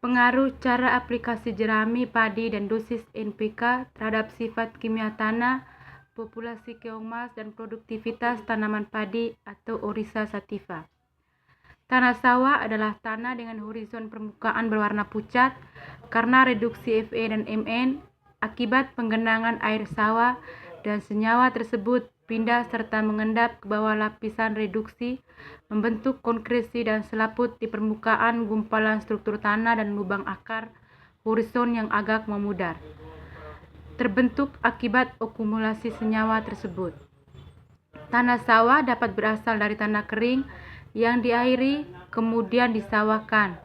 Pengaruh cara aplikasi jerami padi dan dosis NPK terhadap sifat kimia tanah, populasi keong mas, dan produktivitas tanaman padi atau Oryza sativa. Tanah sawah adalah tanah dengan horizon permukaan berwarna pucat karena reduksi Fe dan Mn akibat penggenangan air sawah, dan senyawa tersebut pindah serta mengendap ke bawah lapisan reduksi, membentuk konkresi dan selaput di permukaan gumpalan struktur tanah dan lubang akar horizon yang agak memudar, terbentuk akibat akumulasi senyawa tersebut. Tanah sawah dapat berasal dari tanah kering yang diairi kemudian disawahkan,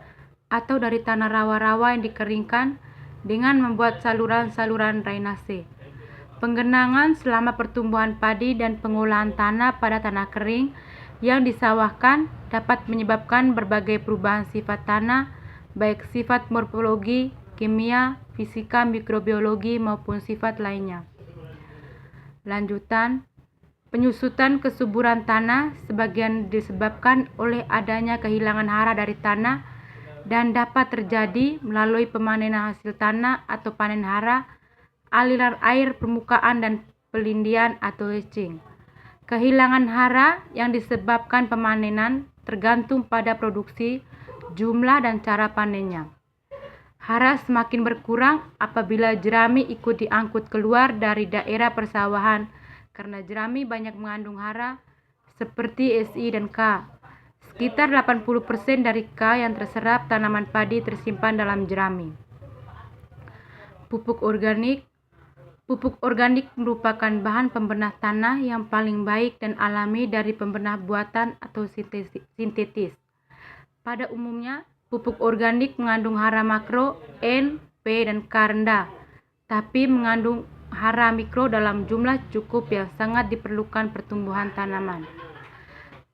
atau dari tanah rawa-rawa yang dikeringkan dengan membuat saluran-saluran drainase. Penggenangan selama pertumbuhan padi dan pengolahan tanah pada tanah kering yang disawahkan dapat menyebabkan berbagai perubahan sifat tanah, baik sifat morfologi, kimia, fisika, mikrobiologi maupun sifat lainnya. Lanjutan, penyusutan kesuburan tanah sebagian disebabkan oleh adanya kehilangan hara dari tanah dan dapat terjadi melalui pemanenan hasil tanah atau panen hara, aliran air permukaan, dan pelindian atau leaching. Kehilangan hara yang disebabkan pemanenan tergantung pada produksi, jumlah, dan cara panennya. Hara semakin berkurang apabila jerami ikut diangkut keluar dari daerah persawahan karena jerami banyak mengandung hara seperti Si dan K. Sekitar 80% dari K yang terserap tanaman padi tersimpan dalam jerami. Pupuk organik. Pupuk organik merupakan bahan pembenah tanah yang paling baik dan alami dari pembenah buatan atau sintetis. Pada umumnya, pupuk organik mengandung hara makro N, P, dan K rendah, tapi mengandung hara mikro dalam jumlah cukup yang sangat diperlukan pertumbuhan tanaman.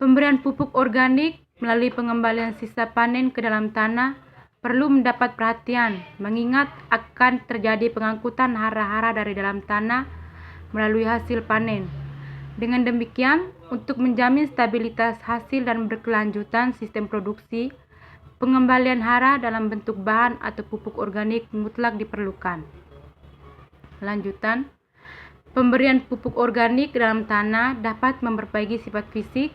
Pemberian pupuk organik melalui pengembalian sisa panen ke dalam tanah perlu mendapat perhatian, mengingat akan terjadi pengangkutan hara-hara dari dalam tanah melalui hasil panen. Dengan demikian, untuk menjamin stabilitas hasil dan berkelanjutan sistem produksi, pengembalian hara dalam bentuk bahan atau pupuk organik mutlak diperlukan. Lanjutan, pemberian pupuk organik dalam tanah dapat memperbaiki sifat fisik,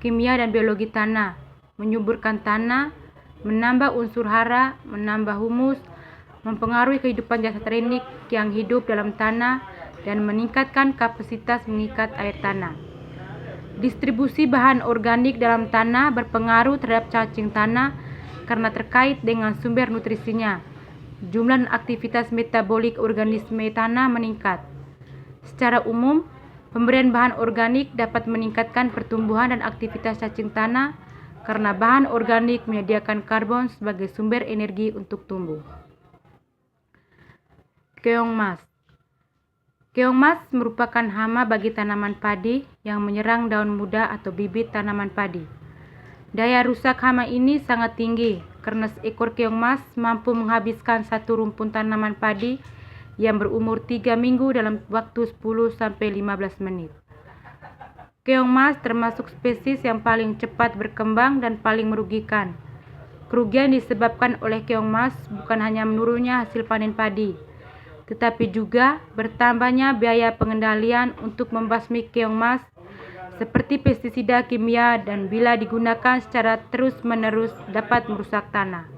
kimia, dan biologi tanah, menyuburkan tanah, menambah unsur hara, menambah humus, mempengaruhi kehidupan jasad renik yang hidup dalam tanah, dan meningkatkan kapasitas mengikat air tanah. Distribusi bahan organik dalam tanah berpengaruh terhadap cacing tanah karena terkait dengan sumber nutrisinya. Jumlah dan aktivitas metabolik organisme tanah meningkat. Secara umum, pemberian bahan organik dapat meningkatkan pertumbuhan dan aktivitas cacing tanah karena bahan organik menyediakan karbon sebagai sumber energi untuk tumbuh. Keong mas. Keong mas merupakan hama bagi tanaman padi yang menyerang daun muda atau bibit tanaman padi. Daya rusak hama ini sangat tinggi karena seekor keong mas mampu menghabiskan satu rumpun tanaman padi yang berumur 3 minggu dalam waktu 10-15 menit. Keong mas termasuk spesies yang paling cepat berkembang dan paling merugikan. Kerugian disebabkan oleh keong mas bukan hanya menurunnya hasil panen padi, tetapi juga bertambahnya biaya pengendalian untuk membasmi keong mas seperti pestisida kimia, dan bila digunakan secara terus-menerus dapat merusak tanah.